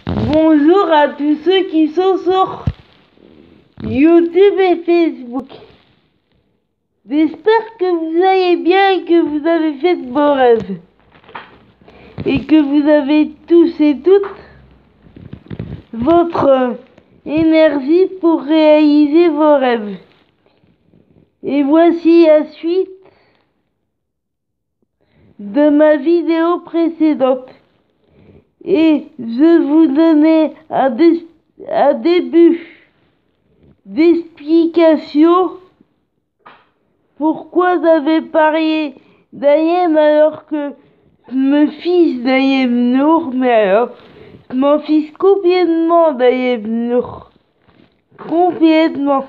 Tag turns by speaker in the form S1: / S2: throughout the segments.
S1: Bonjour à tous ceux qui sont sur YouTube et Facebook. J'espère que vous allez bien et que vous avez fait de beaux rêves. Et que vous avez tous et toutes votre énergie pour réaliser vos rêves. Et voici la suite de ma vidéo précédente. Et je vous donnais un début d'explication pourquoi j'avais parié d'Ayem alors que je me fiche d'Ayem Nour, mais alors je m'en fiche complètement d'Ayem Nour. Complètement.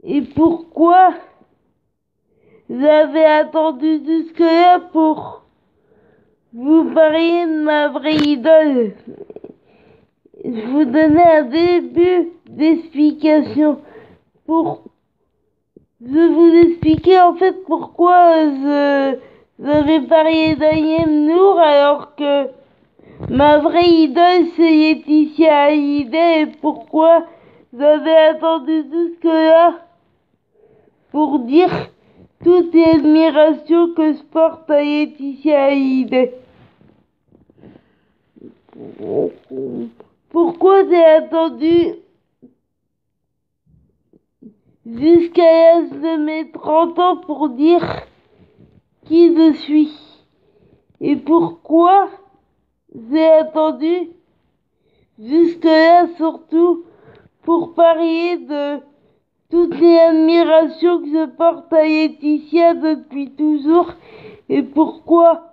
S1: Et pourquoi j'avais attendu jusque-là pour vous parler de ma vraie idole. Je vous donnais un début d'explication pour vous expliquer en fait pourquoi j'avais parlé d'Ayem Nour alors que ma vraie idole c'est Laetitia Hallyday et pourquoi j'avais attendu jusque-là pour dire toute l'admiration que je porte à Laetitia Hallyday. Pourquoi j'ai attendu jusqu'à l'âge de mes 30 ans pour dire qui je suis? Et pourquoi j'ai attendu jusque-là surtout pour parler de toutes les admirations que je porte à Laetitia depuis toujours? Et pourquoi,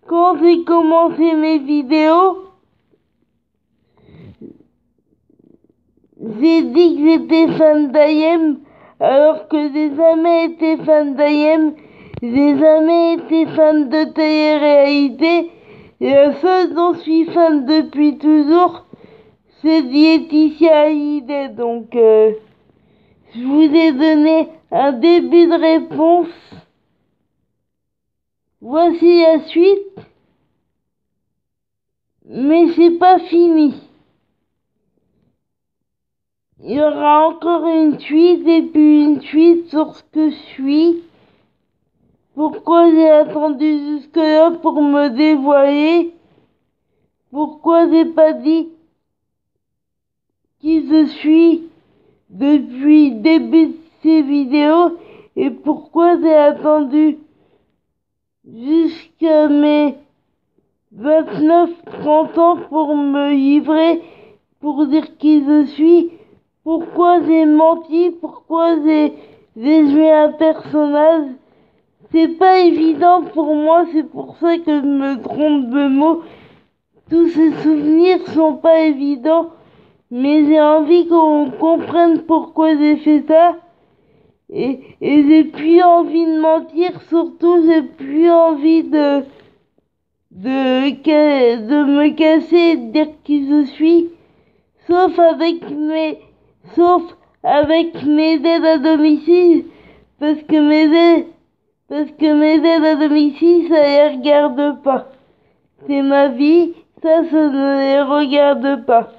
S1: quand j'ai commencé mes vidéos, j'ai dit que j'étais fan d'Ayem alors que j'ai jamais été fan d'Ayem, j'ai jamais été fan de télé-réalité et la seule dont je suis fan depuis toujours c'est Laetitia Hallyday. Donc je vous ai donné un début de réponse. Voici la suite, mais c'est pas fini. Il y aura encore une suite et puis une suite sur ce que je suis. Pourquoi j'ai attendu jusque-là pour me dévoiler? Pourquoi j'ai pas dit qui je suis depuis le début de ces vidéos? Et pourquoi j'ai attendu jusqu'à mes 29-30 ans pour me livrer, pour dire qui je suis? Pourquoi j'ai menti? Pourquoi j'ai joué un personnage? C'est pas évident pour moi, c'est pour ça que je me trompe de mots. Tous ces souvenirs sont pas évidents, mais j'ai envie qu'on comprenne pourquoi j'ai fait ça. Et j'ai plus envie de mentir, surtout j'ai plus envie de me casser et de dire qui je suis, sauf avec mes aides à domicile, parce que mes aides à domicile, ça les regarde pas. C'est ma vie, ça ne les regarde pas.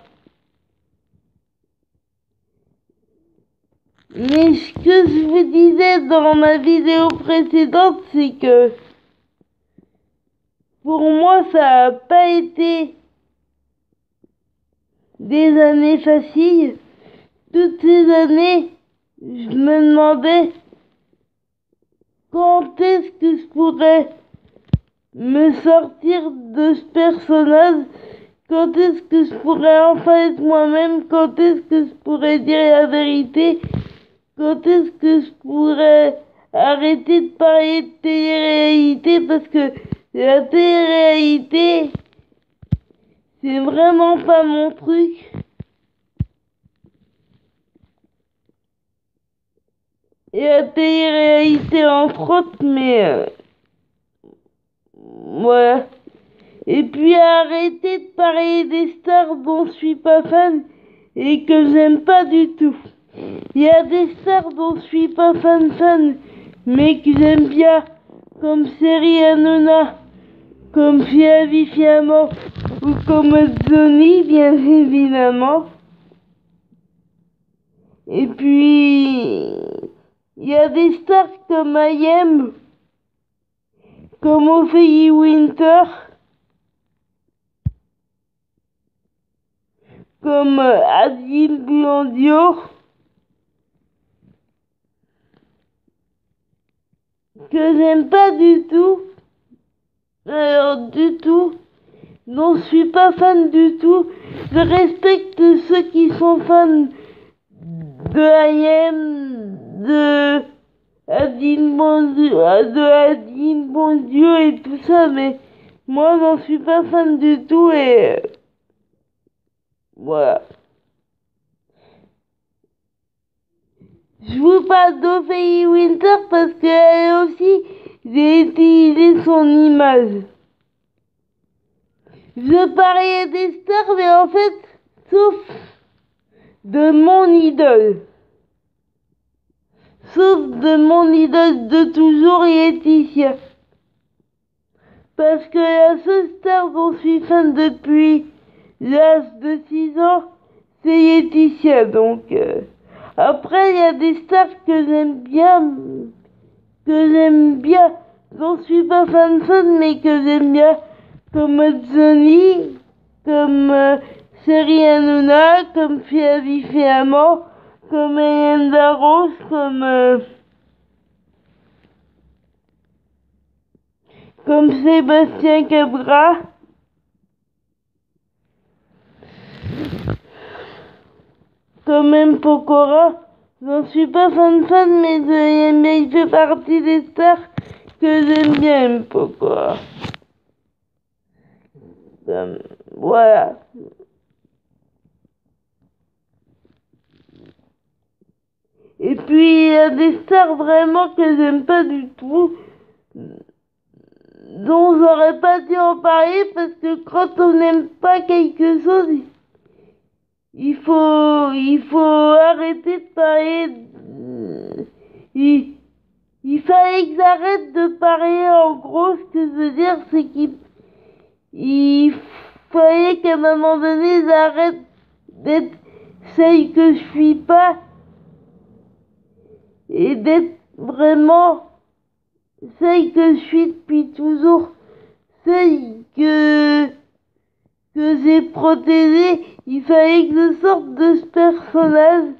S1: Mais ce que je vous disais dans ma vidéo précédente, c'est que pour moi, ça n'a pas été des années faciles. Toutes ces années, je me demandais quand est-ce que je pourrais me sortir de ce personnage, quand est-ce que je pourrais enfin être moi-même, quand est-ce que je pourrais dire la vérité, quand est-ce que je pourrais arrêter de parler de télé-réalité, parce que la télé-réalité, c'est vraiment pas mon truc. Et la télé-réalité entre autres, mais voilà. Et puis arrêter de parler des stars dont je suis pas fan et que j'aime pas du tout. Il y a des stars dont je suis pas fan, mais que j'aime bien, comme Série Hanouna, comme Fiamma ou comme Johnny, bien évidemment. Et puis, il y a des stars comme I.M, comme Ophélie Winter, comme Adil Buondio, que j'aime pas du tout. Alors, du tout. Non, je suis pas fan du tout. Je respecte ceux qui sont fans de I.M, de Adil Bondieu et tout ça, mais moi, j'en suis pas fan du tout et voilà. Je vous parle d'Ophélie Winter parce qu'elle aussi, j'ai utilisé son image. Je parlais des stars, mais en fait, sauf de mon idole. Sauf de mon idole de toujours, Laetitia. Parce que la seule star dont je suis fan depuis l'âge de 6 ans, c'est Laetitia. Donc, après, il y a des stars que j'aime bien, dont je suis pas fan, mais que j'aime bien, comme Johnny, comme Seri Hanouna, comme Fiamma, comme Hélène Darroze, comme Sébastien Cabra, comme M. Pokora. J'en suis pas fan, mais il fait partie des stars que j'aime bien, M. Pokora. Voilà. Et puis il y a des stars vraiment que j'aime pas du tout, dont j'aurais pas dû en parler, parce que quand on n'aime pas quelque chose, il faut arrêter de parler. Il fallait que j'arrête de parler. En gros, ce que je veux dire, c'est qu'il fallait qu'à un moment donné, j'arrête d'être celle que je suis pas et d'être vraiment celle que je suis depuis toujours, celle que j'ai protégée. Il fallait que je sorte de ce personnage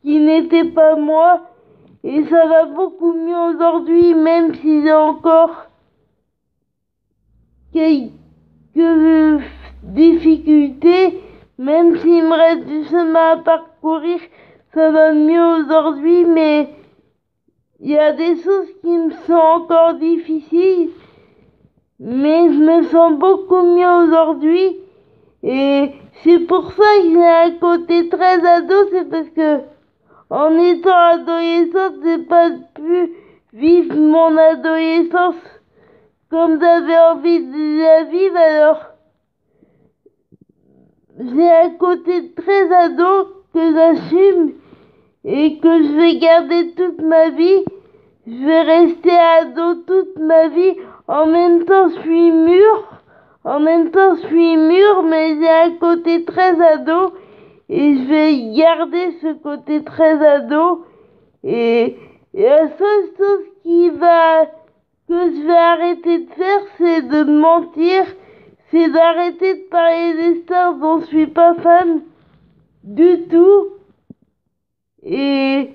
S1: qui n'était pas moi, et ça va beaucoup mieux aujourd'hui, même si j'ai encore quelques difficultés, même s'il me reste du chemin à parcourir, ça va mieux aujourd'hui, mais il y a des choses qui me sont encore difficiles, mais je me sens beaucoup mieux aujourd'hui. Et c'est pour ça que j'ai un côté très ado, c'est parce que en étant adolescente, j'ai pas pu vivre mon adolescence comme j'avais envie de la vivre. Alors j'ai un côté très ado que j'assume et que je vais garder toute ma vie. Je vais rester ado toute ma vie. En même temps, je suis mûr, mais j'ai un côté très ado. Et je vais garder ce côté très ado. Et la seule chose que je vais arrêter de faire, c'est de mentir. C'est d'arrêter de parler des stars dont je suis pas fan du tout. Et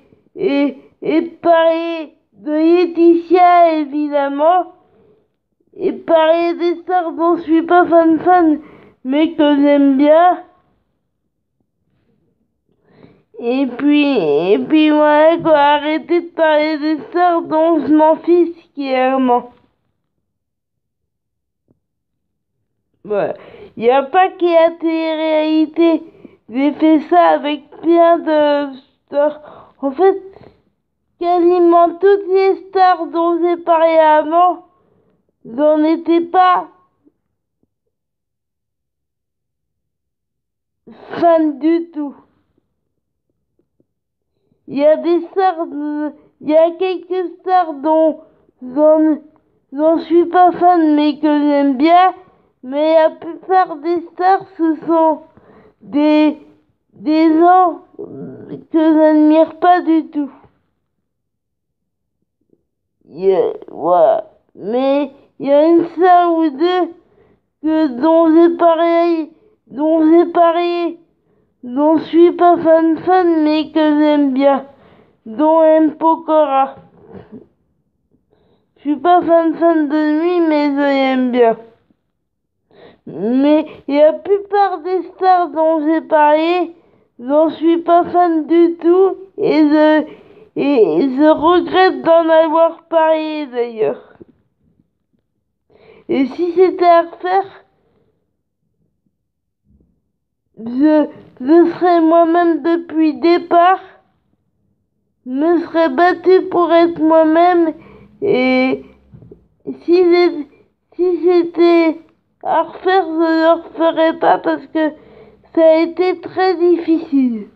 S1: parler de Laetitia, évidemment, et parler des stars dont je suis pas fan, mais que j'aime bien. Et puis voilà quoi, arrêter de parler des stars dont je m'en fiche clairement. Ouais. Il n'y a pas que la télé-réalité. J'ai fait ça avec plein de stars. En fait, quasiment toutes les stars dont j'ai parlé avant, j'en étais pas fan du tout. Il y a quelques stars dont j'en suis pas fan mais que j'aime bien. Mais la plupart des stars, ce sont des gens que j'admire pas du tout. Voilà. Mais il y a une star ou deux dont je suis pas fan mais que j'aime bien, dont M. Pokora. Je suis pas fan de lui mais je l'aime bien. Mais la plupart des stars dont j'ai parlé, j'en suis pas fan du tout et je regrette d'en avoir parlé d'ailleurs. Et si c'était à refaire, je serais moi-même depuis le départ, me serais battu pour être moi-même et si c'était à refaire, je ne le referais pas parce que ça a été très difficile.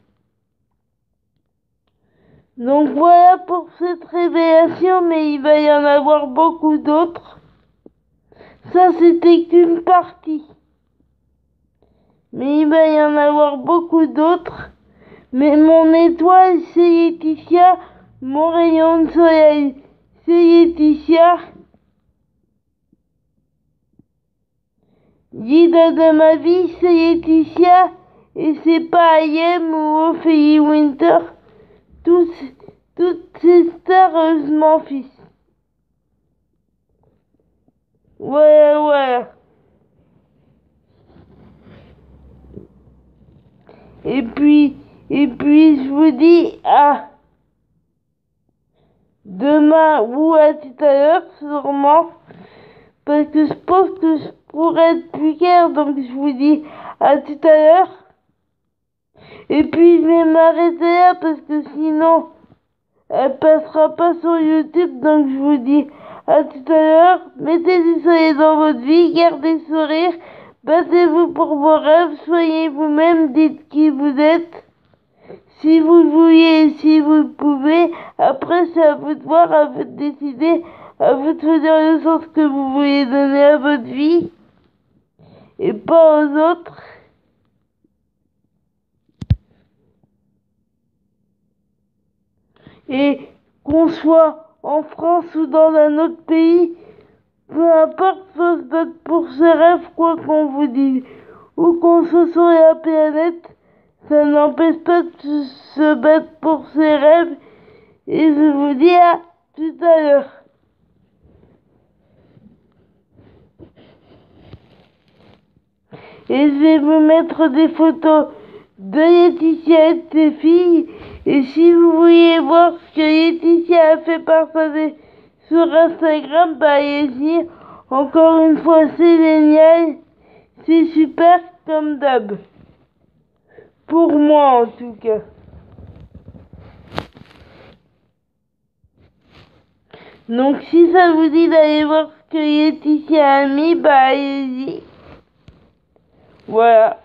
S1: Donc voilà pour cette révélation, mais il va y en avoir beaucoup d'autres. Ça, c'était qu'une partie. Mais il va y en avoir beaucoup d'autres. Mais mon étoile, c'est Laetitia. Mon rayon de soleil, c'est Laetitia. L'idole de ma vie, c'est Laetitia. Et c'est pas I.M ou Ophélie Winter. Toutes ces stars, je m'en fiche. Ouais. Et puis, je vous dis à demain ou à tout à l'heure, sûrement. Parce que je pense que je pourrais être plus clair, donc je vous dis à tout à l'heure. Et puis, je vais m'arrêter là parce que sinon, elle passera pas sur YouTube, donc je vous dis à tout à l'heure. Mettez du soleil dans votre vie, gardez le sourire, battez-vous pour vos rêves, soyez vous-même, dites qui vous êtes. Si vous le voulez, si vous le pouvez, après c'est à vous de voir, à vous de décider, à vous de choisir le sens que vous voulez donner à votre vie et pas aux autres. Et qu'on soit en France ou dans un autre pays, peu importe, faut se battre pour ses rêves, quoi qu'on vous dise, ou qu'on soit sur la planète, ça n'empêche pas de se battre pour ses rêves. Et je vous dis à tout à l'heure. Et je vais vous mettre des photos de Laetitia et de ses filles. Et si vous voulez voir ce que Laetitia a fait partager sur Instagram, bah allez-y. Encore une fois, c'est génial. C'est super comme d'hab. Pour moi en tout cas. Donc si ça vous dit d'aller voir ce que Laetitia a mis, bah allez-y. Voilà.